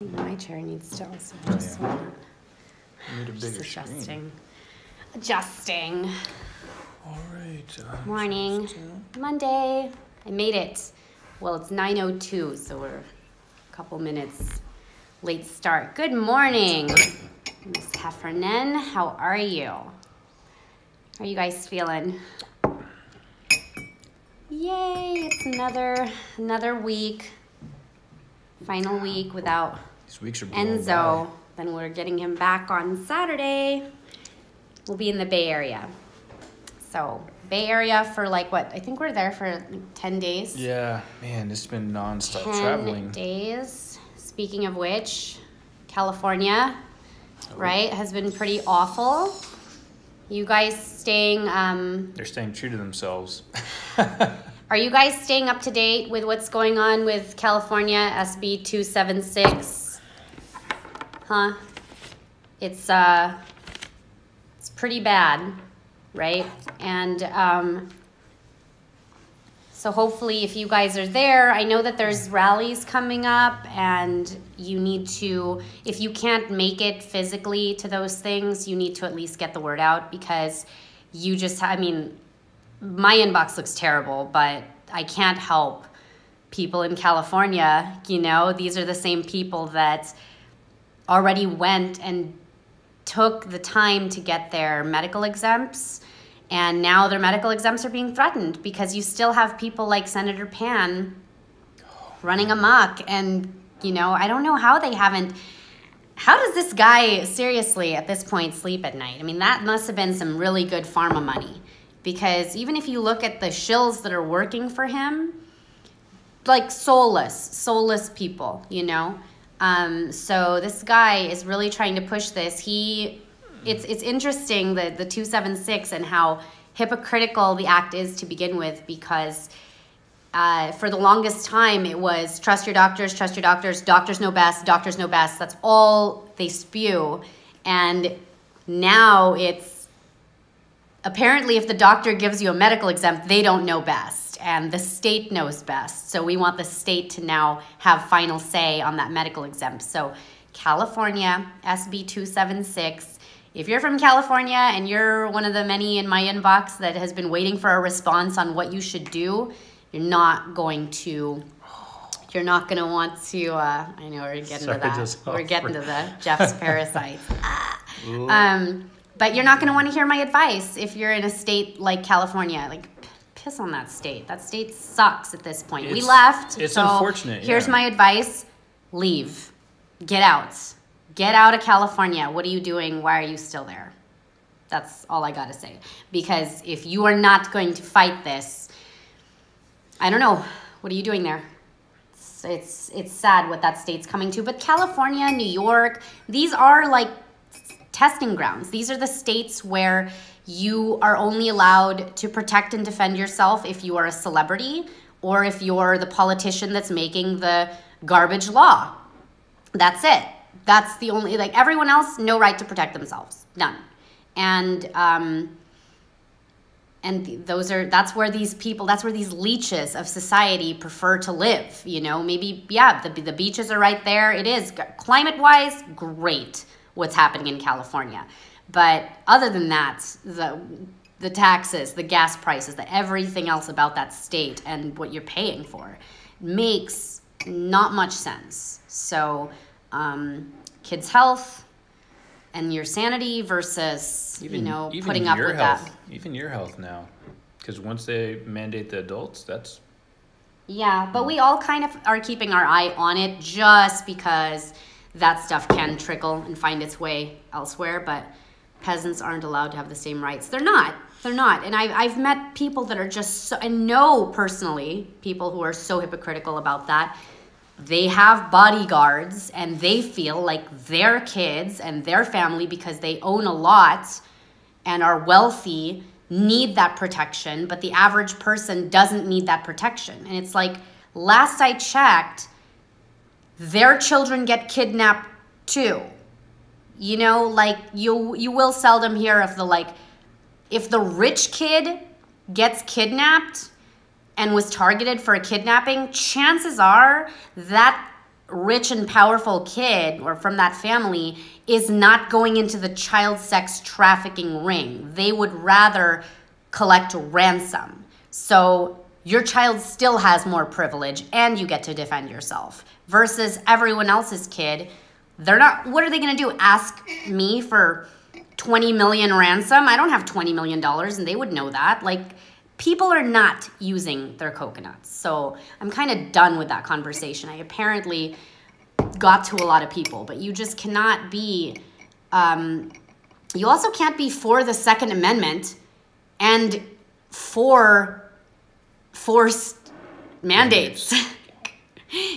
My chair needs to also adjust. yeah. Need a bigger screen. Adjusting. All right. Morning. Monday. I made it. Well, it's 9:02, so we're a couple minutes late start. Good morning, Miss Heffernan. How are you? How are you guys feeling? Yay! It's another week. Final week without These weeks are Enzo. by. Then we're getting him back on Saturday. We'll be in the Bay Area. So, Bay Area for like what? I think we're there for like 10 days. Yeah, man, it's been nonstop 10 traveling. days. Speaking of which, California, right, has been pretty awful. You guys staying... They're staying true to themselves. Are you guys staying up to date with what's going on with California SB 276? Huh? It's pretty bad, right? And so hopefully if you guys are there, I know that there's rallies coming up and you need to, if you can't make it physically to those things, you need to at least get the word out because you just, I mean, my inbox looks terrible, but I can't help people in California, you know, these are the same people that already went and took the time to get their medical exempts, and now their medical exempts are being threatened because you still have people like Senator Pan running amok, and, you know, I don't know how they haven't. How does this guy seriously at this point sleep at night? I mean, that must have been some really good pharma money. Because even if you look at the shills that are working for him, like soulless people, you know? So this guy is really trying to push this. It's interesting, the 276 and how hypocritical the act is to begin with, because for the longest time it was trust your doctors, doctors know best, that's all they spew. And now it's, apparently, if the doctor gives you a medical exempt, they don't know best, and the state knows best. So we want the state to now have final say on that medical exempt. So California, SB 276. If you're from California and you're one of the many in my inbox that has been waiting for a response on what you should do, you're not going to want to, I know we're getting to that. We're getting to the Jeff's Parasites. But you're not going to want to hear my advice if you're in a state like California. Like, piss on that state. That state sucks at this point. We left. It's so unfortunate. Here's my advice. Leave. Get out. Get out of California. What are you doing? Why are you still there? That's all I got to say. Because if you are not going to fight this, I don't know. What are you doing there? It's sad what that state's coming to. But California, New York, these are like testing grounds. These are the states where you are only allowed to protect and defend yourself if you are a celebrity or if you're the politician that's making the garbage law. That's it. That's the only, like, everyone else, no right to protect themselves. None. And that's where these people, that's where these leeches of society prefer to live. You know, maybe, yeah, the beaches are right there. It is climate-wise, great what's happening in California. But other than that, the taxes, the gas prices, everything else about that state and what you're paying for makes not much sense. So kids' health and your sanity versus, even putting up with health, that. Even your health now. Because once they mandate the adults, that's... Yeah, but we all kind of are keeping our eye on it just because that stuff can trickle and find its way elsewhere, but peasants aren't allowed to have the same rights. They're not. And I've met people that are just so, and know personally people who are so hypocritical about that. They have bodyguards and they feel like their kids and their family, because they own a lot and are wealthy, need that protection, but the average person doesn't need that protection. And it's like, last I checked, their children get kidnapped too. You know, like you will seldom hear of if the rich kid gets kidnapped and was targeted for a kidnapping, chances are that rich and powerful kid or from that family is not going into the child sex trafficking ring. They would rather collect ransom. So your child still has more privilege and you get to defend yourself versus everyone else's kid. They're not, what are they going to do? Ask me for 20 million ransom? I don't have $20 million and they would know that. Like, people are not using their coconuts. So I'm kind of done with that conversation. I apparently got to a lot of people, but you just cannot be, you also can't be for the Second Amendment and for forced mandates.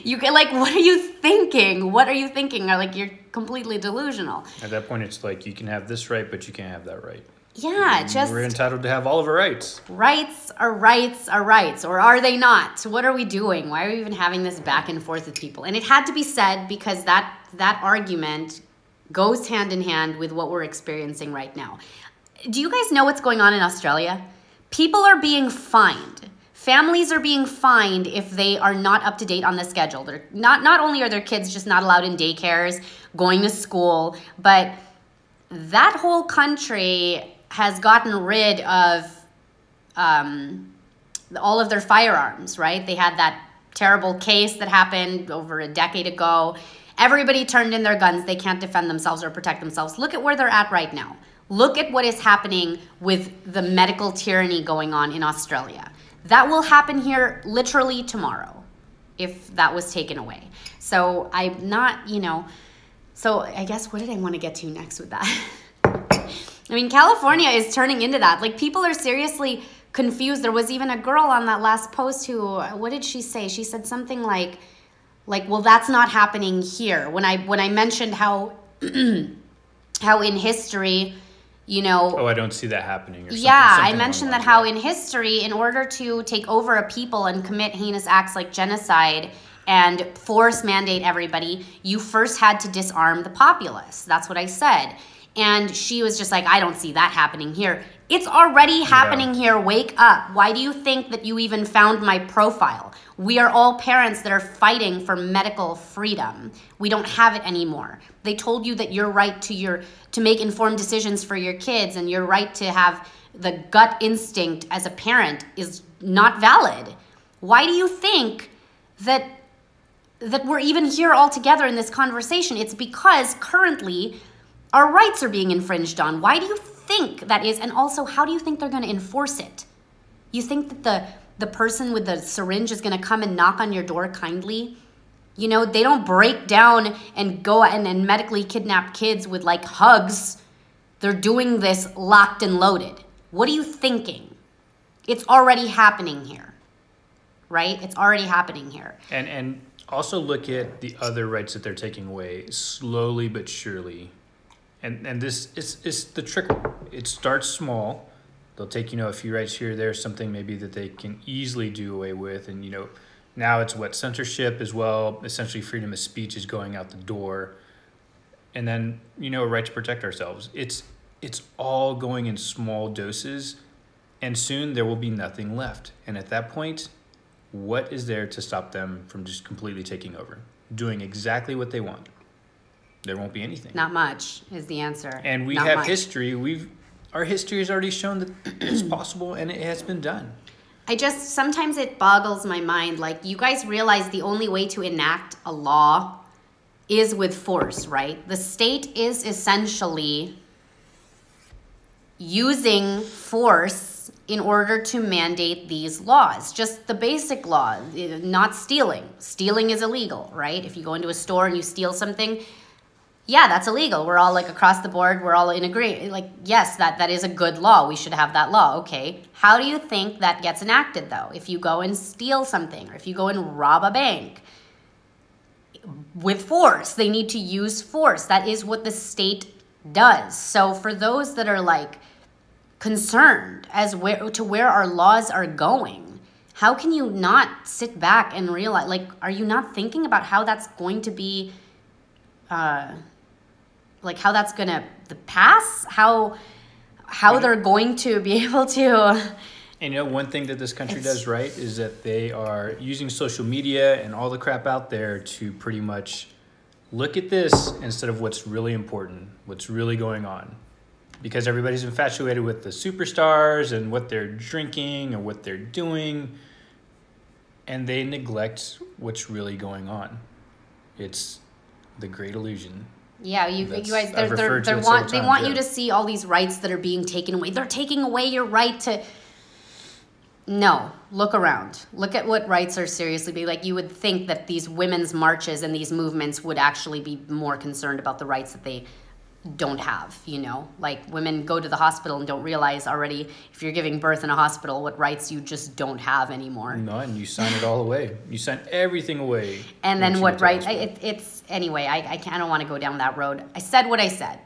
You can, like, what are you thinking? What are you thinking? Or, like, you're completely delusional. At that point, it's like, you can have this right, but you can't have that right. Yeah, just... We're entitled to have all of our rights. Rights are rights are rights, or are they not? So what are we doing? Why are we even having this back and forth with people? And it had to be said because that argument goes hand in hand with what we're experiencing right now. Do you guys know what's going on in Australia? People are being fined. Families are being fined if they are not up to date on the schedule. They're not only are their kids just not allowed in daycares, going to school, but that whole country has gotten rid of all of their firearms, right? They had that terrible case that happened over a decade ago. Everybody turned in their guns. They can't defend themselves or protect themselves. Look at where they're at right now. Look at what is happening with the medical tyranny going on in Australia. That will happen here literally tomorrow if that was taken away. So I'm not, so I guess what did I want to get to next with that? I mean, California is turning into that. Like, people are seriously confused. There was even a girl on that last post who, what did she say? She said something like, well, that's not happening here. When I mentioned how how in history, Oh, I don't see that happening. Or something, yeah, something I mentioned that how in history, in order to take over a people and commit heinous acts like genocide and force mandate everybody, you first had to disarm the populace. That's what I said. And she was just like, I don't see that happening here. It's already happening here. Wake up. Why do you think that you even found my profile? We are all parents that are fighting for medical freedom. We don't have it anymore. They told you that your right to make informed decisions for your kids and your right to have the gut instinct as a parent is not valid. Why do you think that we're even here all together in this conversation? It's because currently our rights are being infringed on. Why do you think that is? And also, how do you think they're going to enforce it? You think that the person with the syringe is going to come and knock on your door kindly? They don't break down and go and medically kidnap kids with, like, hugs. They're doing this locked and loaded. What are you thinking? It's already happening here, right? It's already happening here. And also look at the other rights that they're taking away slowly but surely. And this is the trickle. It starts small. They'll take, a few rights here or there, something maybe that they can easily do away with. And, now it's censorship as well. Essentially, freedom of speech is going out the door. And then, a right to protect ourselves. It's all going in small doses. And soon there will be nothing left. And at that point, what is there to stop them from just completely taking over? Doing exactly what they want. There won't be anything. Not much is the answer. And we have history. Our history has already shown that it's possible and it has been done. Sometimes it boggles my mind. Like, you guys realize the only way to enact a law is with force, right? The state is essentially using force in order to mandate these laws. Just the basic law, not stealing. Stealing is illegal, right? If you go into a store and you steal something, yeah, that's illegal. We're all, like, across the board, we're all in agreement. Like, yes, that is a good law. We should have that law. Okay. How do you think that gets enacted, though? If you go and steal something, or if you go and rob a bank with force, they need to use force. That is what the state does. So for those that are, like, concerned as to where our laws are going, how can you not sit back and realize, like, are you not thinking about how that's going to be, how that's gonna pass, how they're going to be able to And one thing that this country does right is that they are using social media and all the crap out there to pretty much look at this instead of what's really important, what's really going on. Because everybody's infatuated with the superstars and what they're drinking and what they're doing, and they neglect what's really going on. It's the great illusion. Yeah, you guys, they want you to see all these rights that are being taken away. They're taking away your right to. No, look around. Look at what rights are seriously being. Like, you would think that these women's marches and these movements would actually be more concerned about the rights that they don't have, Like, women go to the hospital and don't realize already, if you're giving birth in a hospital, what rights you just don't have anymore. No, and you sign it all away. You sign everything away. And then what rights? It's anyway. I don't want to go down that road. I said what I said.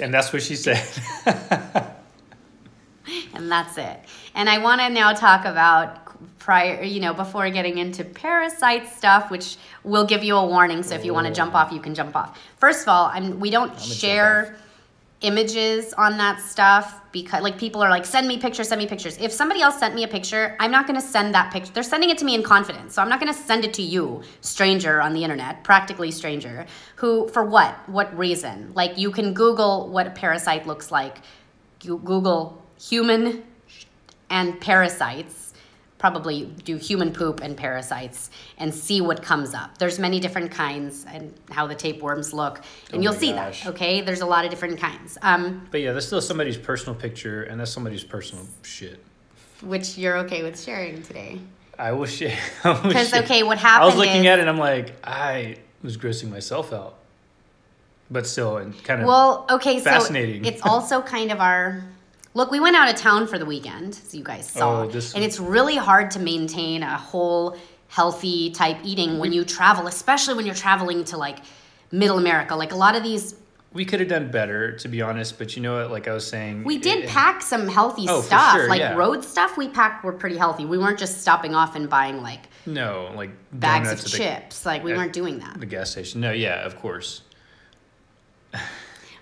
And that's what she said. And that's it. And I want to now talk about before getting into parasite stuff, which will give you a warning. So if you want to jump off, you can jump off. First of all, we don't share images on that stuff because people are like, send me pictures. If somebody else sent me a picture, I'm not going to send that picture. They're sending it to me in confidence. So I'm not going to send it to you, stranger on the internet, practically stranger, who, for what? What reason? Like, you can Google what a parasite looks like. You Google human and parasites, probably do human poop and parasites, and see what comes up. There's many different kinds and how the tapeworms look, and you'll see that, okay? There's a lot of different kinds. But yeah, that's still somebody's personal picture, and that's somebody's personal shit. Which you're okay with sharing today. I will share. Because, okay, what happened I was looking at it, and I'm like, I was grossing myself out. But still, and kind of fascinating. So it's also kind of our... Look, we went out of town for the weekend, as you guys saw, and it's really hard to maintain a whole healthy type eating when you travel, especially when you're traveling to like Middle America. Like, a lot of these... We could have done better, to be honest, but you know what, like I was saying... We did pack some healthy stuff. For sure, like road stuff we packed were pretty healthy. We weren't just stopping off and buying bags of chips. We weren't doing that. The gas station. No, yeah, of course.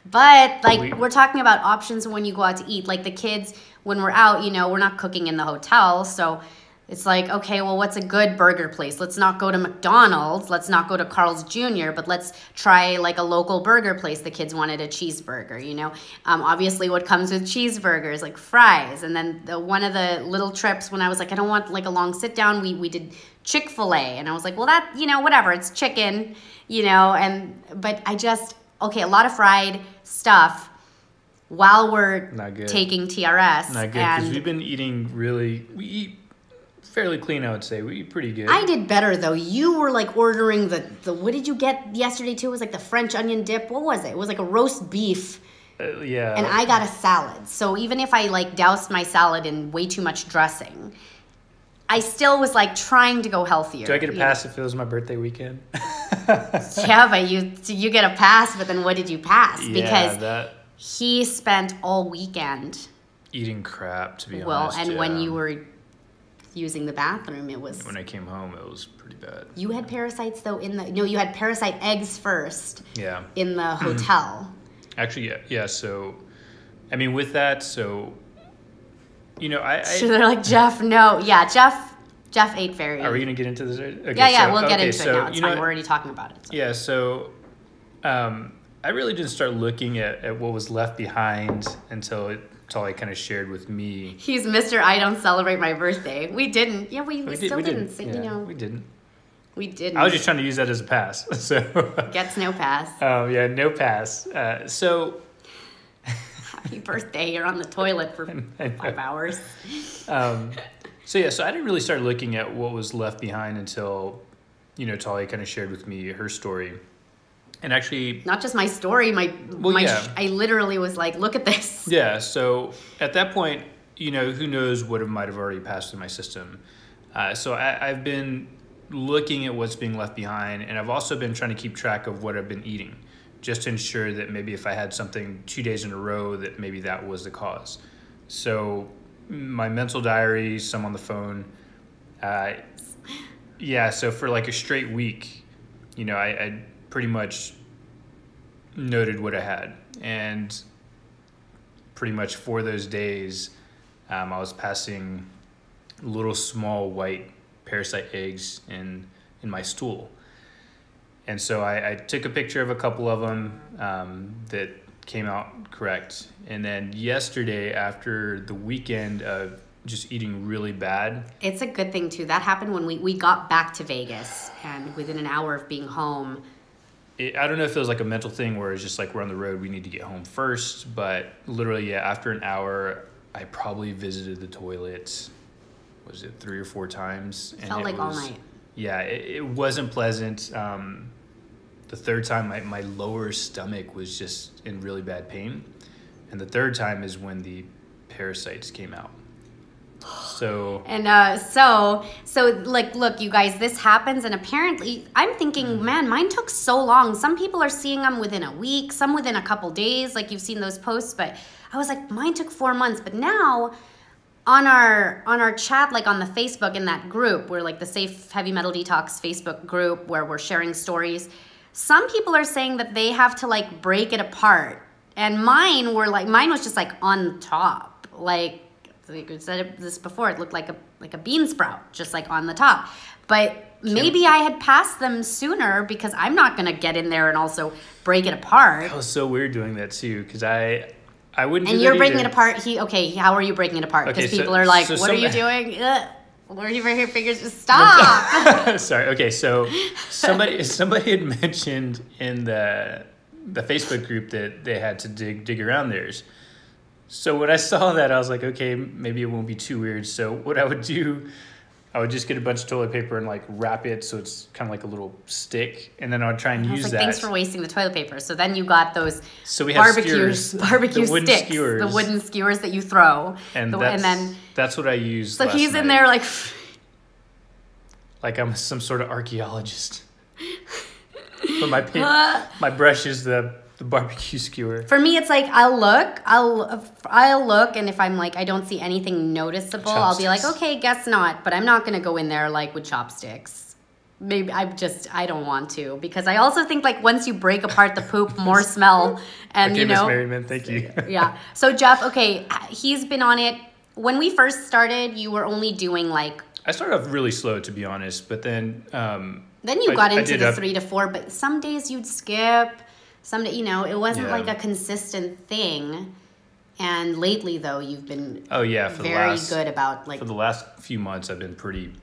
But, we're talking about options when you go out to eat. Like, the kids, when we're out, we're not cooking in the hotel. So it's like, okay, well, what's a good burger place? Let's not go to McDonald's. Let's not go to Carl's Jr., but let's try, a local burger place. The kids wanted a cheeseburger, Obviously, what comes with cheeseburgers, like fries. And then one of the little trips when I was like, I don't want, a long sit-down, we did Chick-fil-A. And I was like, well, that, whatever. It's chicken, but I just... Okay, a lot of fried stuff while we're taking TRS. Not good, because we've been eating we eat fairly clean, I would say. We eat pretty good. I did better, though. You were, ordering the what did you get yesterday, too? It was, the French onion dip. What was it? It was, a roast beef. Yeah. And I got a salad. So even if I, doused my salad in way too much dressing, I still was, trying to go healthier. Do I get a pass if it was my birthday weekend? Yeah, but you get a pass, but then what did you pass? Because he spent all weekend eating crap, to be honest. Well, and when you were using the bathroom, it was... When I came home, it was pretty bad. You had parasites, though, you had parasite eggs first. Yeah. In the hotel. Actually, yeah. So, with that, so... So they're like, Jeff, no. Yeah, Jeff ate very... Are we going to get into this? Okay, yeah, we'll get into it now. It's fine. We're already talking about it. So. Yeah, so I really didn't start looking at what was left behind until I kind of shared with me. He's Mr. I don't celebrate my birthday. We didn't. Yeah, we still didn't. We didn't. We didn't. I was just trying to use that as a pass. So Gets no pass. Yeah, no pass. So... Happy birthday. You're on the toilet for 5 hours. So I didn't really start looking at what was left behind until, Talia kind of shared with me her story. And actually... Not just my story, I literally was like, look at this. Yeah, so at that point, who knows what might have already passed through my system. So I've been looking at what's being left behind, and I've also been trying to keep track of what I've been eating, just to ensure that maybe if I had something 2 days in a row, that maybe that was the cause. So my mental diary, some on the phone. So for a straight week, I pretty much noted what I had. And pretty much for those days, I was passing little small white parasite eggs in my stool. And so I took a picture of a couple of them that came out correct. And then yesterday, after the weekend of just eating really bad. It's a good thing too. That happened when we got back to Vegas, and within an hour of being home. I don't know if it was like a mental thing where it's just like we're on the road, we need to get home first. But literally, yeah, after an hour, I probably visited the toilet, was it 3 or 4 times? And felt like all night. Yeah, it wasn't pleasant. The third time, my lower stomach was just in really bad pain. And the third time is when the parasites came out. So and so like, look, you guys, this happens, and apparently I'm thinking, man, mine took so long. Some people are seeing them within a week, some within a couple days, like you've seen those posts, but I was like, mine took 4 months. But now on our chat, like on the Facebook, in that group, we're like the Safe Heavy Metal Detox Facebook group where we're sharing stories, some people are saying that they have to like break it apart, and mine was just like on top, like we said this before, it looked like a bean sprout, just like on the top. But maybe I had passed them sooner, because I'm not gonna get in there and also break it apart. That was so weird doing that too, because I wouldn't. And do you're that breaking either. it apart. How are you breaking it apart? Because Okay, people are like, so "What are you doing? Ugh. Where are your fingers? Stop!" Sorry. Okay, so somebody had mentioned in the Facebook group that they had to dig around theirs. So when I saw that, I was like, okay, maybe it won't be too weird. So what I would do, I would just get a bunch of toilet paper and like wrap it so it's kind of like a little stick, and then I would try and use that. Thanks for wasting the toilet paper. So then you got those we have barbecue the wooden sticks, skewers. the wooden skewers that you throw, and then that's what I used. So last he's night. in there like I'm some sort of archaeologist. But my brush is the barbecue skewer. For me, it's like I'll look, and if I'm like, I don't see anything noticeable, I'll be like, okay, guess not. But I'm not gonna go in there like with chopsticks. Maybe I don't want to, because I also think like once you break apart the poop, more smell, and okay, Miss Merriman, thank you. Yeah. So Jeff, okay, he's been on it. When we first started, you were only doing like. I started off really slow, to be honest, but then. Then you got into the 3 to 4, but some days you'd skip. Some day, it wasn't like a consistent thing. And lately, though, you've been very good about like. For the last few months, I've been pretty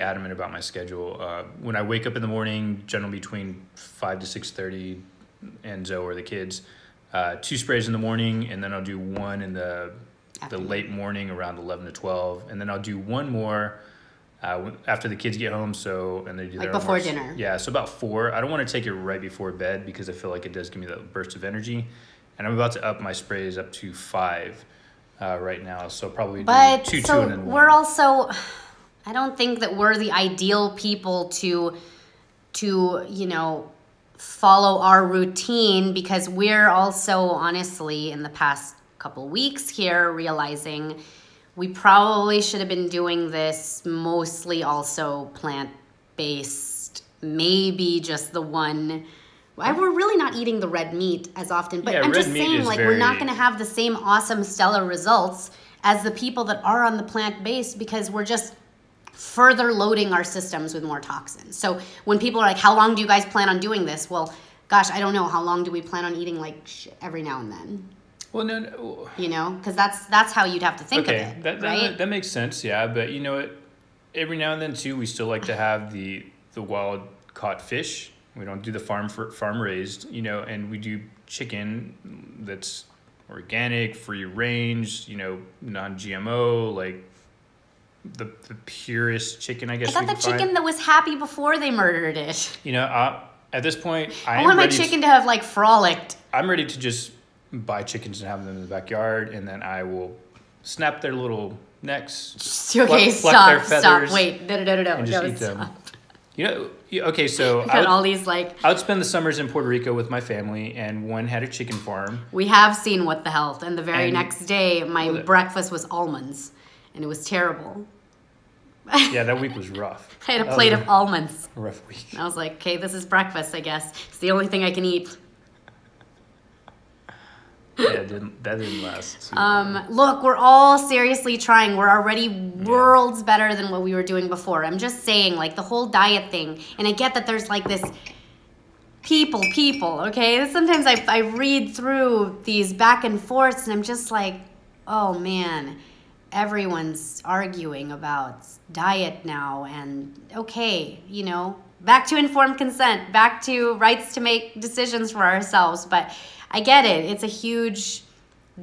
adamant about my schedule. When I wake up in the morning, generally between 5 to 6:30, and Zoe or the kids, 2 sprays in the morning, and then I'll do 1 in the late morning around 11 to 12, and then I'll do 1 more after the kids get home. And they do their before homeworks. dinner. Yeah, so about 4. I don't want to take it right before bed, because I feel like it does give me that burst of energy. And I'm about to up my sprays up to 5 right now, so probably do 2, and then 1. We're also, I don't think that we're the ideal people to follow our routine, because we're also honestly in the past couple weeks here realizing we probably should have been doing this mostly also plant-based, maybe just the one. We're really not eating the red meat as often, but I'm just saying, like, we're not going to have the same awesome stellar results as the people that are on the plant-based, because we're just further loading our systems with more toxins. So when people are like, how long do you guys plan on doing this? Well, gosh, I don't know. How long do we plan on eating like every now and then? Well, no. Because that's how you'd have to think of it, right? That makes sense, yeah. But you know what? Every now and then too, we still like to have the wild caught fish. We don't do the farm raised, and we do chicken that's organic, free range, non-GMO, like the purest chicken, I guess. I got the chicken that was happy before they murdered it. At this point, I want my chicken to have like frolicked. I'm ready to just buy chickens and have them in the backyard, and then I will snap their little necks. Okay, pluck stop. Wait, no. And just eat them. Okay, so all these like. I would spend the summers in Puerto Rico with my family, and one had a chicken farm. We have seen What the Health, and the very next day, my breakfast was almonds, and it was terrible. Yeah, that week was rough. I had a plate of almonds. A rough week. And I was like, okay, this is breakfast, I guess. It's the only thing I can eat. Yeah, that didn't last. Look, we're all seriously trying. We're already worlds better than what we were doing before. I'm just saying, like, the whole diet thing. And I get that there's, like, this people, okay? Sometimes I read through these back and forths, and I'm just like, oh, man, everyone's arguing about diet now. And, okay, you know, back to informed consent, back to rights to make decisions for ourselves. But I get it. It's a huge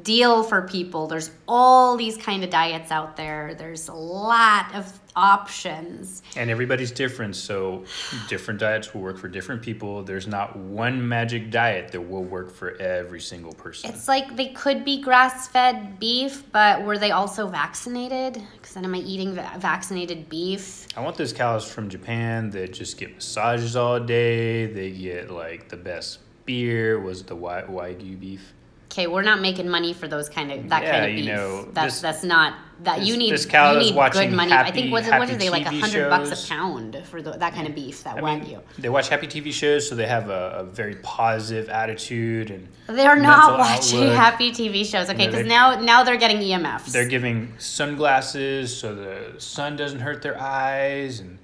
deal for people. There's all these kind of diets out there. There's a lot of options. And everybody's different, so different diets will work for different people. There's not one magic diet that will work for every single person. It's like they could be grass-fed beef, but were they also vaccinated? Because then am I eating vaccinated beef? I want those cows from Japan that just get massages all day. They get like the best beer. Was the Wagyu beef? Okay, we're not making money for those kind of kind of beef. You know, that's not that you need. This cow you is need watching good money. Happy, I think what are they, like TV $100 shows. a pound for that kind of beef? That Wagyu. They watch happy TV shows, so they have a very positive attitude and They're not mental watching outlook. happy TV shows, okay? No, Because now they're getting EMFs. They're giving sunglasses so the sun doesn't hurt their eyes, and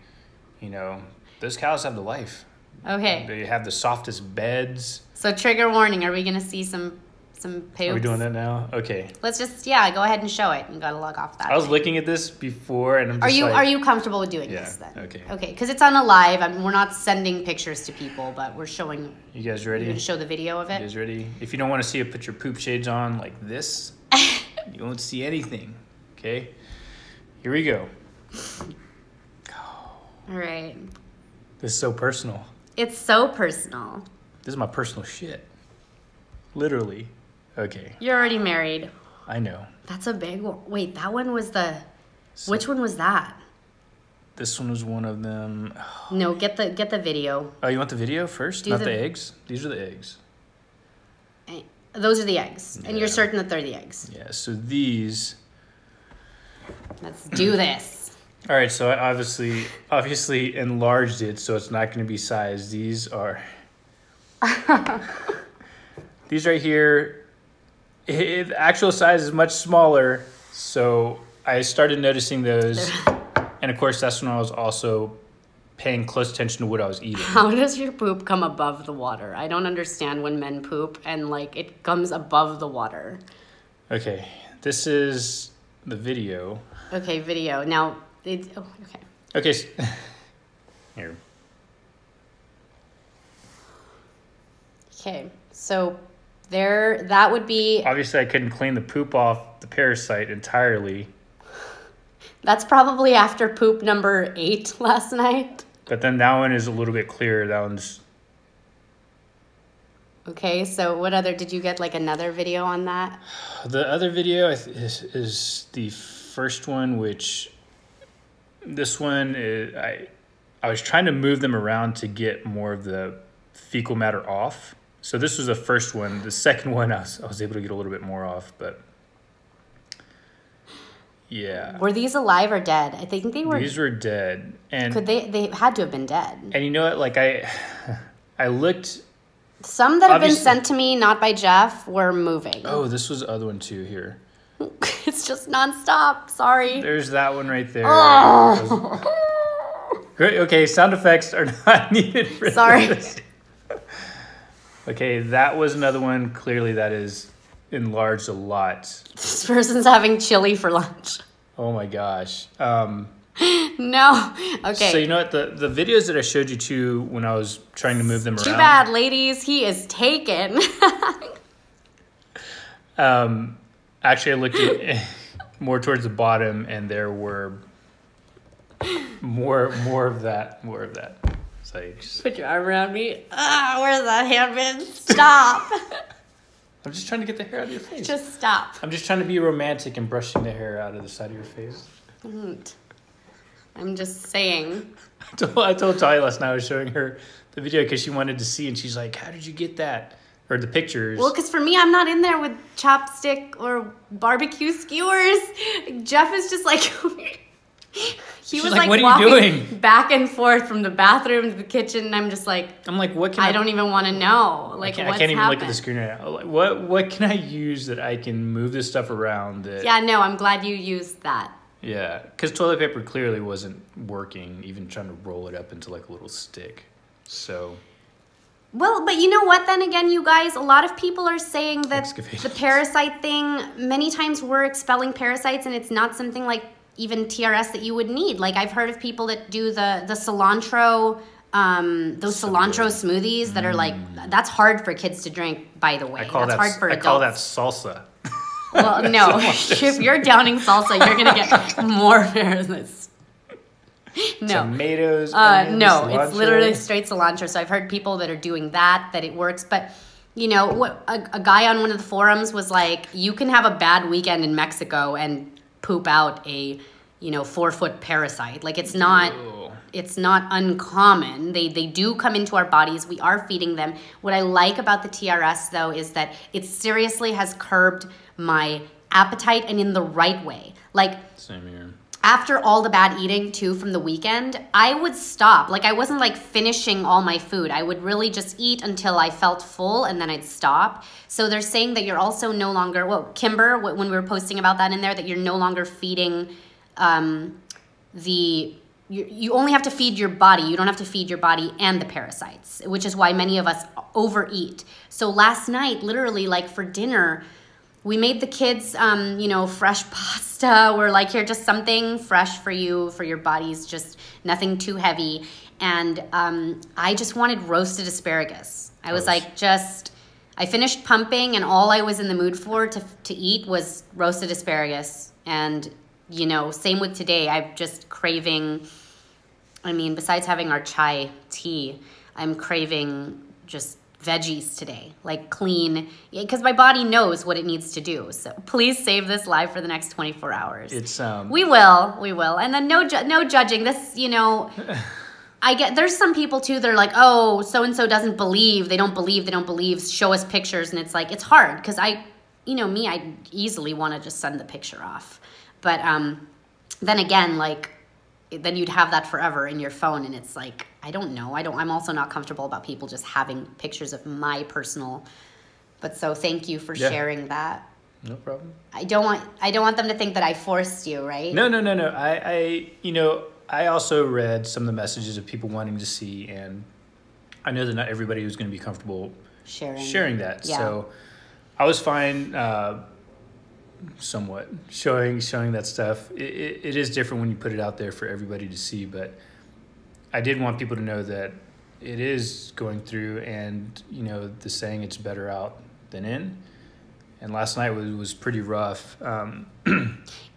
you know those cows have the life. Okay. They have the softest beds. So trigger warning. Are we gonna see some poops? Are we doing that now? Okay. Let's just go ahead and show it. You gotta log off that. I was looking at this before, and I'm just Are you comfortable with doing this then? Okay. Okay, because it's on a live. We're not sending pictures to people, but we're showing. You guys ready? You're gonna show the video of You it. guys ready? If you don't want to see it, put your poop shades on like this. You won't see anything. Okay. Here we go. All right. This is so personal. It's so personal. This is my personal shit. Literally. Okay. You're already married. I know. That's a big one. Wait, that one was the. Which one was that? This one was one of them. No, get the video. Oh, you want the video first? Not the eggs? These are the eggs. Those are the eggs, and you're Yeah. certain that they're the eggs. Yeah, so these. Let's do this. All right, so I obviously enlarged it, so it's not going to be sized. These are. These right here, the actual size is much smaller, so I started noticing those. And of course, that's when I was also paying close attention to what I was eating. How does your poop come above the water? I don't understand when men poop and like it comes above the water. Okay, this is the video. Okay, video. Now, okay. Okay, here. Okay, so that would be, Obviously, I couldn't clean the poop off the parasite entirely, that's probably after poop number 8 last night. but then that one is a little bit clearer. That one's Okay, so what other, did you get like another video on that? the other video is the first one, which this one is, I was trying to move them around to get more of the fecal matter off. So this was the first one. The second one, I was able to get a little bit more off, but yeah. Were these alive or dead? I think they were. These were dead, and They had to have been dead. And you know what? Like I looked. Some that have been Obviously- sent to me, not by Jeff, were moving. Oh, this was the other one too. Here, It's just nonstop. Sorry. there's that one right there. Oh. Great. Okay, sound effects are not needed for Sorry. this. Okay, that was another one. Clearly, that is enlarged a lot. This person's having chili for lunch. Oh my gosh. No. Okay. So you know what? The videos that I showed you to when I was trying to move them Too around. bad, ladies. He is taken. Actually, I looked at more towards the bottom, and there were more of that. So I just, Put your arm around me. Where's that hand been? Stop. I'm just trying to get the hair out of your face. Just stop. I'm just trying to be romantic and brushing the hair out of the side of your face. Don't. I'm just saying. I told Talia last night I was showing her the video because she wanted to see, and she's like, "How did you get that?" Or the pictures. Well, because for me, I'm not in there with chopstick or barbecue skewers. Jeff is just like, He She's was like, like "What are walking you doing?" back and forth from the bathroom to the kitchen, and I'm just like, what can I don't even want to know. Like, I what's can't even happened? look at the screen right now. Like, what can I use that I can move this stuff around? That Yeah, no, I'm glad you used that. yeah, because toilet paper clearly wasn't working. Even trying to roll it up into like a little stick. So Well, but you know what, then again, you guys, a lot of people are saying that Excavations. the parasite thing, many times we're expelling parasites and it's not something like even TRS that you would need. Like, I've heard of people that do the cilantro, those So cilantro good. smoothies that are like, that's hard for kids to drink, by the way. That's hard for adults. I call that salsa. Well, no, if you're downing salsa, you're going to get more parasites. No. Tomatoes. Onions, No, cilantro. it's literally straight cilantro. So I've heard people that are doing that it works. But, you know, what a guy on one of the forums was like, you can have a bad weekend in Mexico and poop out a, 4-foot parasite. Like, it's not... Ew. It's not uncommon. They do come into our bodies. We are feeding them. What I like about the TRS, though, is that it seriously has curbed my appetite, and in the right way. Like, Same here. after all the bad eating, too, from the weekend, I would stop. Like, I wasn't, like, finishing all my food. I would really just eat until I felt full, and then I'd stop. So they're saying that you're also no longer... Well, Kimber, when we were posting about that in there, that you're no longer feeding You only have to feed your body. You don't have to feed your body and the parasites, which is why many of us overeat. So last night, literally, like, for dinner, we made the kids, fresh pasta. We're like, here, just something fresh for you, for your bodies, just nothing too heavy. And I just wanted roasted asparagus. I was like, I finished pumping, and all I was in the mood for to eat was roasted asparagus. And, same with today. I'm just craving... besides having our chai tea, I'm craving just veggies today, like clean, because my body knows what it needs to do. So please save this live for the next 24 hours. It's We will, and then no judging. This, I get there's some people too. They're like, oh, so and so doesn't believe. They don't believe. Show us pictures, and it's like it's hard because I easily want to just send the picture off, but then again, like. Then you'd have that forever in your phone, and it's like, I don't know. I'm also not comfortable about people just having pictures of my personal. But so thank you for sharing that. No problem. I don't want them to think that I forced you, right? No. I also read some of the messages of people wanting to see, and I know that not everybody was going to be comfortable sharing that. Yeah. So I was fine. Somewhat showing that stuff. It is different when you put it out there for everybody to see, but I did want people to know that it is going through, and the saying it's better out than in. And last night was pretty rough.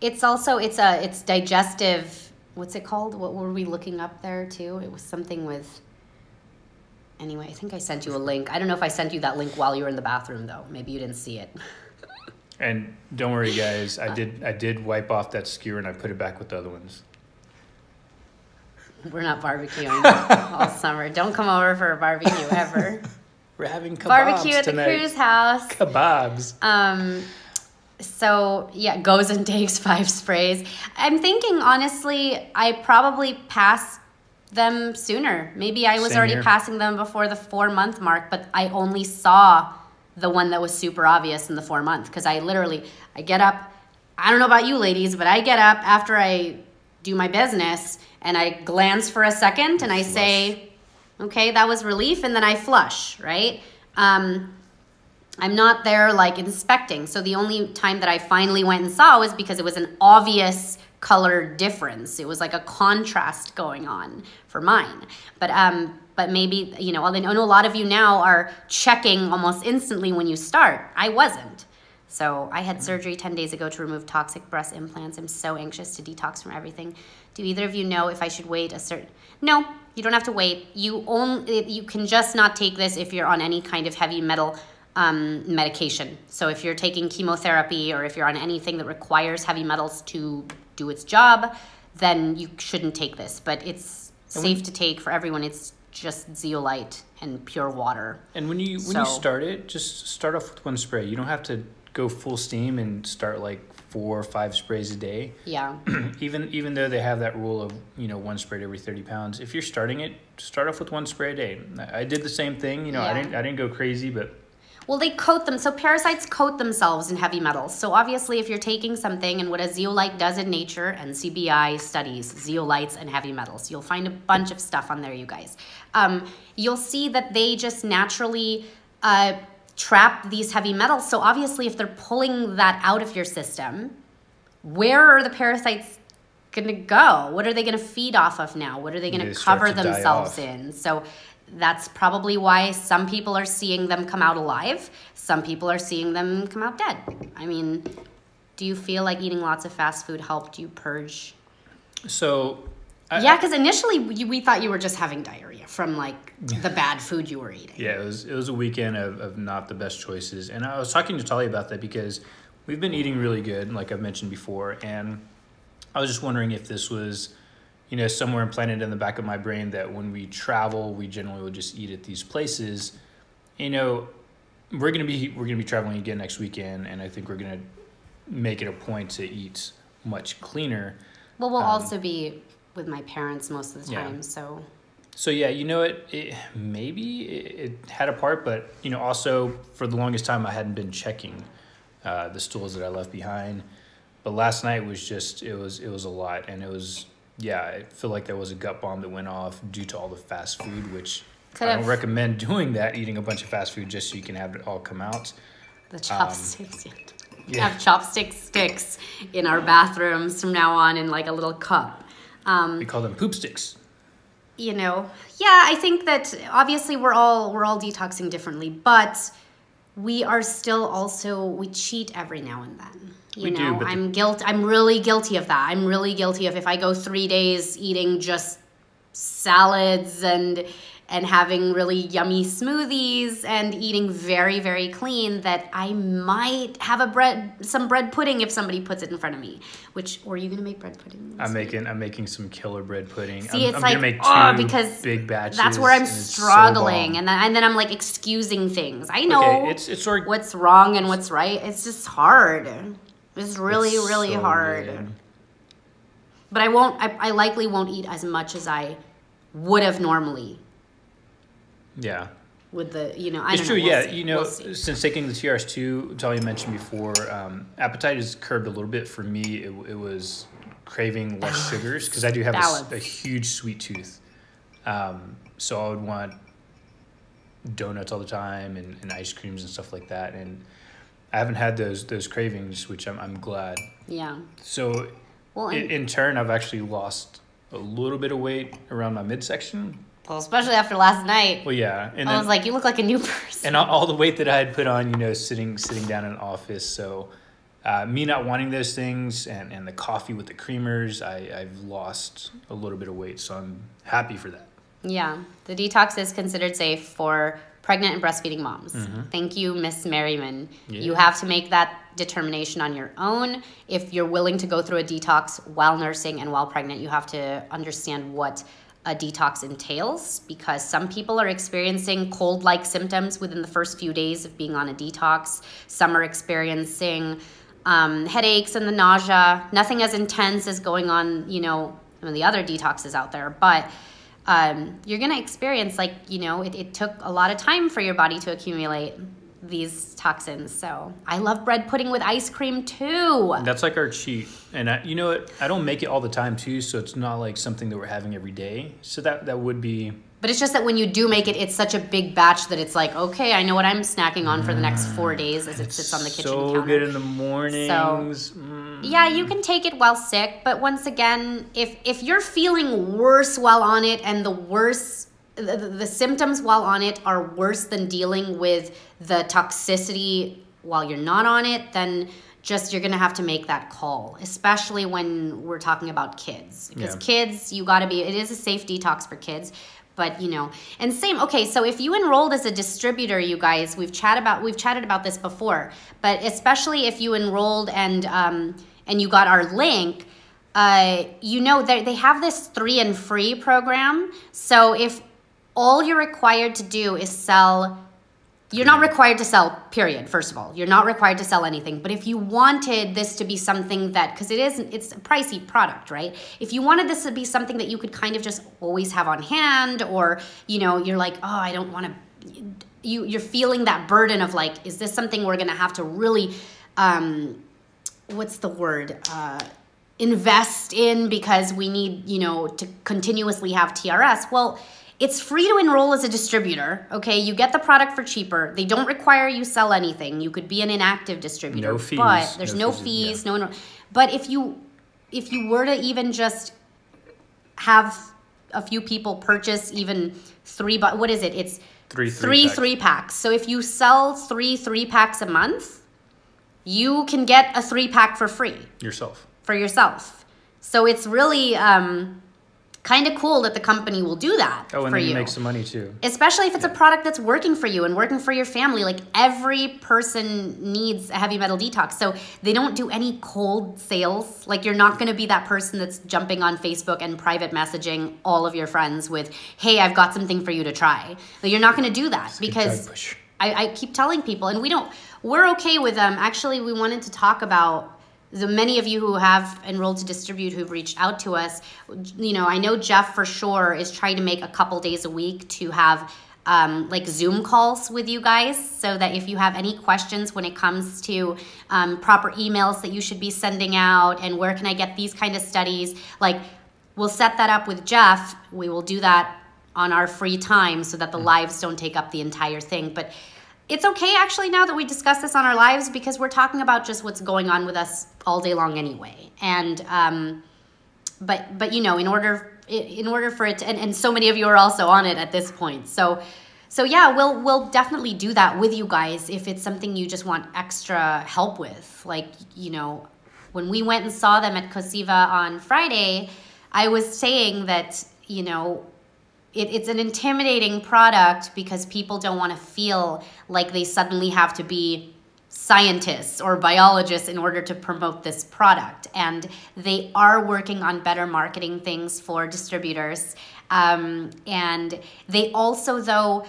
It's also it's digestive. What's it called? What were we looking up there too? It was something with. Anyway, I think I sent you a link. I don't know if I sent you that link while you were in the bathroom though. Maybe you didn't see it. And don't worry, guys. I did wipe off that skewer, and I put it back with the other ones. We're not barbecuing all summer. Don't come over for a barbecue ever. We're having kebabs barbecue at tonight. the Cruz house. Kebabs. So yeah, goes and takes 5 sprays. I'm thinking honestly, I probably passed them sooner. Maybe I was Same already here. passing them before the 4-month mark, but I only saw the one that was super obvious in the 4-month, because I get up. I don't know about you ladies, but I get up after I do my business and I glance for a second and I say, okay, that was relief, and then I flush, right? I'm not there like inspecting. So the only time that I finally went and saw was because it was an obvious color difference. It was like a contrast going on for mine. But maybe, I know a lot of you now are checking almost instantly when you start. I wasn't. So I had surgery 10 days ago to remove toxic breast implants. I'm so anxious to detox from everything. Do either of you know if I should wait a certain... No, you don't have to wait. You can just not take this if you're on any kind of heavy metal medication. So if you're taking chemotherapy, or if you're on anything that requires heavy metals to do its job, then you shouldn't take this. But it's safe to take for everyone. It's just zeolite and pure water. And when you start it, just start off with 1 spray. You don't have to go full steam and start like 4 or 5 sprays a day. Yeah. Even though they have that rule of, 1 spray every 30 pounds, if you're starting it, start off with 1 spray a day. I did the same thing. Yeah. I didn't go crazy, but Well, they coat them. So parasites coat themselves in heavy metals. So obviously if you're taking something, and what a zeolite does in nature, NCBI studies zeolites and heavy metals, you'll find a bunch of stuff on there, you guys. You'll see that they just naturally trap these heavy metals. So obviously if they're pulling that out of your system, where are the parasites going to go? What are they going to feed off of now? What are they going to cover themselves in? So that's probably why some people are seeing them come out alive. Some people are seeing them come out dead. I mean, do you feel like eating lots of fast food helped you purge? So... Yeah, because initially we thought you were just having diarrhea from like the bad food you were eating. Yeah, it was a weekend of not the best choices. And I was talking to Talia about that because we've been eating really good, like I've mentioned before. And I was just wondering if this was... somewhere implanted in the back of my brain that when we travel, we generally will just eat at these places. We're gonna be traveling again next weekend, and I think we're gonna make it a point to eat much cleaner. Well, we'll also be with my parents most of the time, so. So yeah, maybe it had a part, but also for the longest time I hadn't been checking the stools that I left behind. But last night was just it was a lot, and it was. Yeah, I feel like there was a gut bomb that went off due to all the fast food, which I don't recommend doing that, eating a bunch of fast food just so you can have it all come out. The chopsticks. We have chopstick sticks in our bathrooms from now on in like a little cup. We call them poop sticks. Yeah, I think that obviously we're all detoxing differently, but we are still also, we cheat every now and then. I'm really guilty of that. I'm really guilty of if I go 3 days eating just salads and having really yummy smoothies and eating very, very clean, that I might have some bread pudding if somebody puts it in front of me. Or are you gonna make bread pudding? I'm making some killer bread pudding. See, I'm gonna make two big batches. That's where I'm struggling, and then I'm like excusing things. I know it's what's wrong and what's right. It's just hard. It's really, really so hard. Good. But I likely won't eat as much as I would have normally. Yeah. With the, it's true, yeah. We'll since taking the TRS2, Talia mentioned before, appetite is curbed a little bit. For me, it was craving less sugars because I do have a huge sweet tooth. So I would want donuts all the time and ice creams and stuff like that. And I haven't had those cravings, which I'm glad. Yeah. So in turn, I've actually lost a little bit of weight around my midsection. Well, especially after last night. Well, yeah. And I was like, you look like a new person. And all the weight that I had put on, sitting down in an office. So me not wanting those things and the coffee with the creamers, I've lost a little bit of weight. So I'm happy for that. Yeah. The detox is considered safe for pregnant and breastfeeding moms. Mm-hmm. Thank you, Miss Merriman. Yeah. You have to make that determination on your own. If you're willing to go through a detox while nursing and while pregnant, you have to understand what a detox entails, because some people are experiencing cold-like symptoms within the first few days of being on a detox. Some are experiencing headaches and the nausea. Nothing as intense as going on, some of the other detoxes out there, but you're going to experience it took a lot of time for your body to accumulate these toxins. So I love bread pudding with ice cream too. That's like our cheat. And you know what? I don't make it all the time too, so it's not like something that we're having every day. So that would be... But it's just that when you do make it, it's such a big batch that it's like, okay, I know what I'm snacking on for the next 4 days as it sits on the kitchen counter. So good in the mornings. So, yeah, you can take it while sick, but once again, if you're feeling worse while on it, and the symptoms while on it are worse than dealing with the toxicity while you're not on it, then you're going to have to make that call, especially when we're talking about kids. Because kids, it is a safe detox for kids. But, and same, okay, so if you enrolled as a distributor, you guys, we've chatted about this before, but especially if you enrolled and you got our link, they have this 3 and free program. So if all you're required to do is sell You're not required to sell, period, first of all. You're not required to sell anything. But if you wanted this to be something that, because it's a pricey product, right? If you wanted this to be something that you could kind of just always have on hand, or, you know, you're like, oh, I don't want to, you're feeling that burden of like, is this something we're going to have to really, what's the word? Invest in because we need, you know, to continuously have TRS. Well, it's free to enroll as a distributor, okay? You get the product for cheaper. They don't require you sell anything. You could be an inactive distributor. No fees. But there's no fees. Yeah. No. But if you were to even just have a few people purchase even what is it? It's three packs. So if you sell three packs a month, you can get a 3-pack for free. For yourself. So it's really kind of cool that the company will do that for you. Oh, and then you make some money too. Especially if it's a product that's working for you and working for your family. Like every person needs a heavy metal detox. So they don't do any cold sales. Like you're not going to be that person that's jumping on Facebook and private messaging all of your friends with, hey, I've got something for you to try. Like, you're not going to do that because I keep telling people, and we're okay with them. Actually, we wanted to talk about the many of you who have enrolled to distribute who've reached out to us. You know, I know Jeff for sure is trying to make a couple days a week to have like Zoom calls with you guys, so that if you have any questions when it comes to proper emails that you should be sending out and where can I get these kind of studies, like we'll set that up with Jeff. We will do that on our free time so that the lives don't take up the entire thing. But it's okay actually now that we discuss this on our lives, because we're talking about just what's going on with us all day long anyway. And but you know, in order for it to, and so many of you are also on it at this point. So yeah, we'll definitely do that with you guys if it's something you just want extra help with. Like, you know, when we went and saw them at Cosiva on Friday, I was saying that, you know, it's an intimidating product because people don't want to feel like they suddenly have to be scientists or biologists in order to promote this product. And they are working on better marketing things for distributors. And they also, though,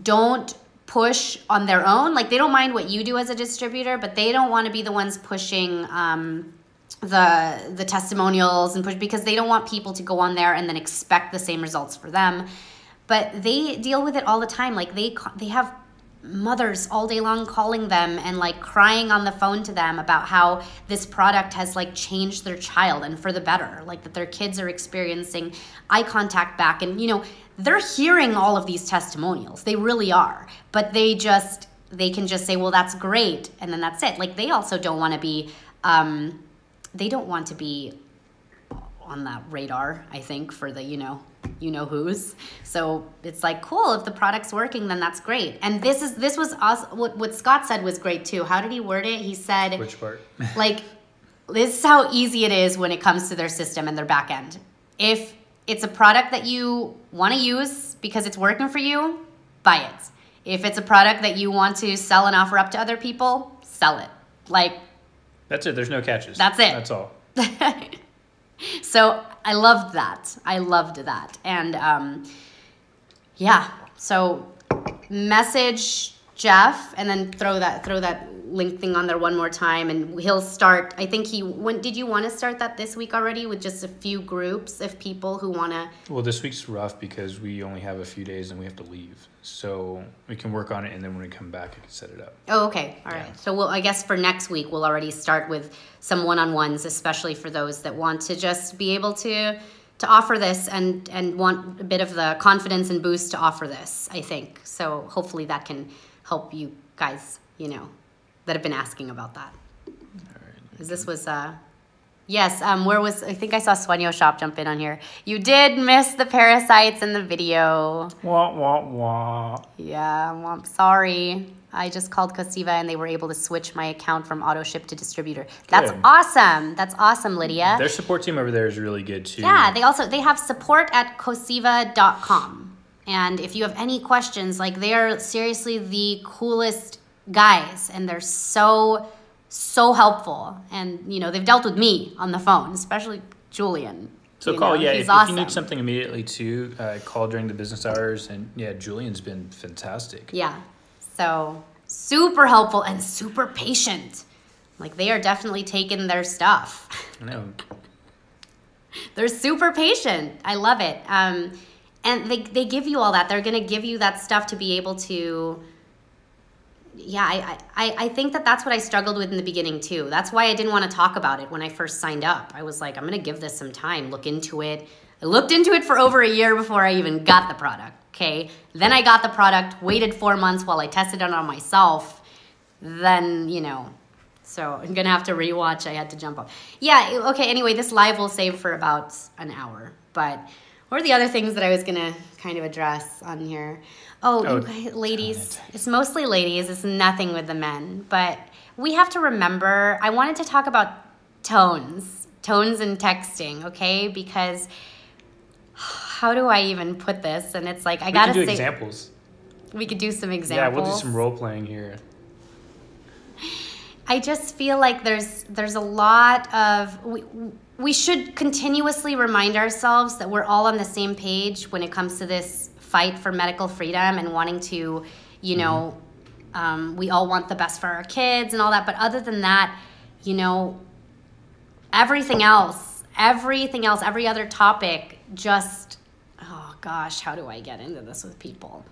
don't push on their own. Like, they don't mind what you do as a distributor, but they don't want to be the ones pushing the testimonials and push, because they don't want people to go on there and then expect the same results for them. But they deal with it all the time. Like they have mothers all day long calling them and like crying on the phone to them about how this product has like changed their child and for the better, like that their kids are experiencing eye contact back. And you know, they're hearing all of these testimonials, they really are, but they can just say, well, that's great, and then that's it. Like they also don't want to be they don't want to be on that radar, I think, for the, you know who's. So it's like, cool, if the product's working, then that's great. And this was awesome. What Scott said was great too. How did he word it? He said, which part? Like, this is how easy it is when it comes to their system and their back end. If it's a product that you want to use because it's working for you, buy it. If it's a product that you want to sell and offer up to other people, sell it. Like, that's it. There's no catches. That's it. That's all. So I loved that. And yeah, so message Jeff and then throw that link thing on there one more time, and he'll start. I think did you want to start that this week already with just a few groups of people who want to? Well, this week's rough because we only have a few days and we have to leave. So we can work on it, and then when we come back, I can set it up. Oh, okay. All right. So I guess for next week, we'll already start with some one-on-ones, especially for those that want to just be able to offer this and want a bit of the confidence and boost to offer this, I think. So hopefully that can help you guys, that have been asking about that. All right. Because this was... Yes, I think I saw Swenyo Shop jump in on here. You did miss the Parasites in the video. Wah, wah, wah. Yeah, well, I'm sorry. I just called Cosiva and they were able to switch my account from auto ship to distributor. That's awesome. That's awesome, Lydia. Their support team over there is really good too. Yeah, they have support@cosiva.com. And if you have any questions, like, they are seriously the coolest guys, and they're so helpful. And they've dealt with me on the phone, especially Julian. So call, if you need something immediately too, call during the business hours. And yeah, Julian's been fantastic. Yeah. So super helpful and super patient. Like they are definitely taking their stuff. I know. They're super patient. I love it. And they give you all that. They're going to give you that stuff to be able to, yeah, I think that's what I struggled with in the beginning too. That's why I didn't want to talk about it when I first signed up. I was like, I'm going to give this some time, look into it. I looked into it for over a year before I even got the product, okay? Then I got the product, waited 4 months while I tested it on myself. Then, you know, so I'm going to have to rewatch. I had to jump off. Yeah, okay, anyway, this live will save for about an hour. But what are the other things that I was going to kind of address on here? Oh, you guys, ladies, it's mostly ladies. It's nothing with the men. But we have to remember, I wanted to talk about tones and texting, okay? Because how do I even put this? And it's like, I got to say. We could do examples. We could do some examples. Yeah, we'll do some role playing here. I just feel like there's a lot of, we should continuously remind ourselves that we're all on the same page when it comes to this fight for medical freedom and wanting to, you know, we all want the best for our kids and all that. But other than that, you know, everything else, every other topic, just, oh gosh, how do I get into this with people?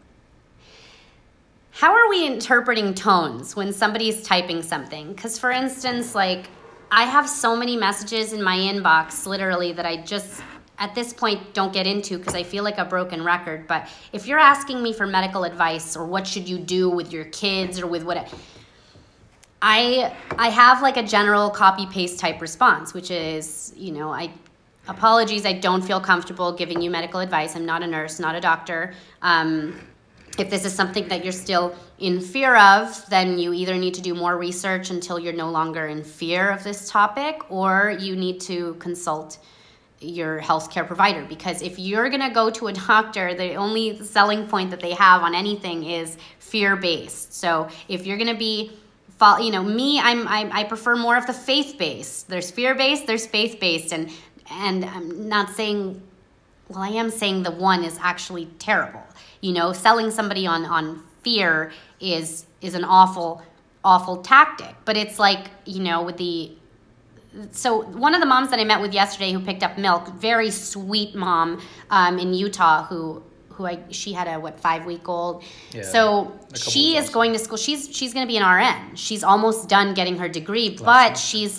How are we interpreting tones when somebody's typing something? Because for instance, like I have so many messages in my inbox literally that I just at this point don't get into because I feel like a broken record. But if you're asking me for medical advice or what should you do with your kids or with what I have like a general copy paste type response, which is, you know, apologies, I don't feel comfortable giving you medical advice. I'm not a nurse, not a doctor. If this is something that you're still in fear of, then you either need to do more research until you're no longer in fear of this topic, or you need to consult your healthcare provider. Because if you're going to go to a doctor, the only selling point that they have on anything is fear-based. So if you're going to be, you know, me, I prefer more of the faith-based. There's fear-based, there's faith-based, and I'm not saying, well, I am saying the one is actually terrible. You know, selling somebody on fear is an awful tactic. But it's like, you know, with so one of the moms that I met with yesterday who picked up milk, very sweet mom in Utah she had a 5-week-old. Yeah, so she is going to school. She's going to be an RN. She's almost done getting her degree, but she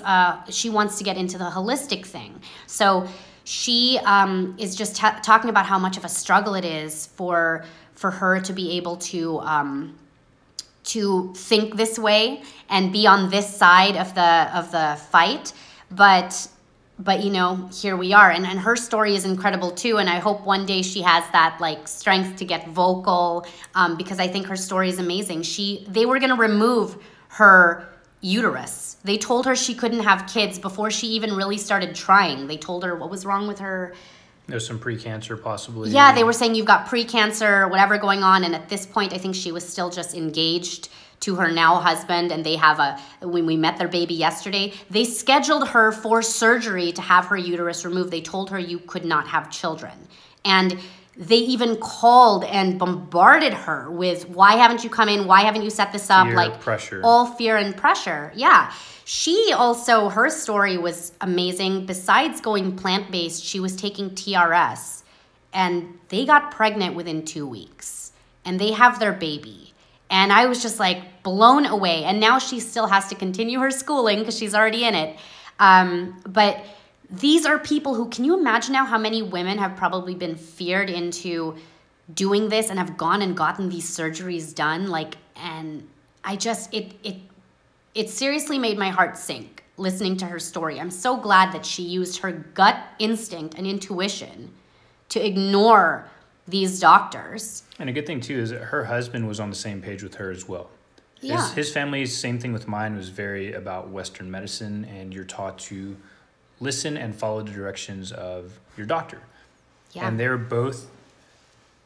wants to get into the holistic thing. So she is just talking about how much of a struggle it is for her to be able to think this way and be on this side of the fight. But you know, here we are, and her story is incredible too. And I hope one day she has that like strength to get vocal, because I think her story is amazing. They were going to remove her uterus. They told her she couldn't have kids before she even really started trying. They told her what was wrong with her. There's some precancer possibly. Yeah, they were saying you've got precancer or whatever going on. And at this point, I think she was still just engaged to her now husband. And they have when we met their baby yesterday, they scheduled her for surgery to have her uterus removed. They told her you could not have children. And they even called and bombarded her with, why haven't you come in? Why haven't you set this up? Fear, pressure. All fear and pressure. Yeah. She also, her story was amazing. Besides going plant-based, she was taking TRS, and they got pregnant within 2 weeks, and they have their baby. And I was just like blown away. And now she still has to continue her schooling because she's already in it. But these are people who, can you imagine now how many women have probably been feared into doing this and have gone and gotten these surgeries done? Like, and I just, it seriously made my heart sink listening to her story. I'm so glad that she used her gut instinct and intuition to ignore these doctors. And a good thing too is that her husband was on the same page with her as well. Yeah. His family, same thing with mine, was very about Western medicine, and you're taught to listen and follow the directions of your doctor. Yeah. And they're both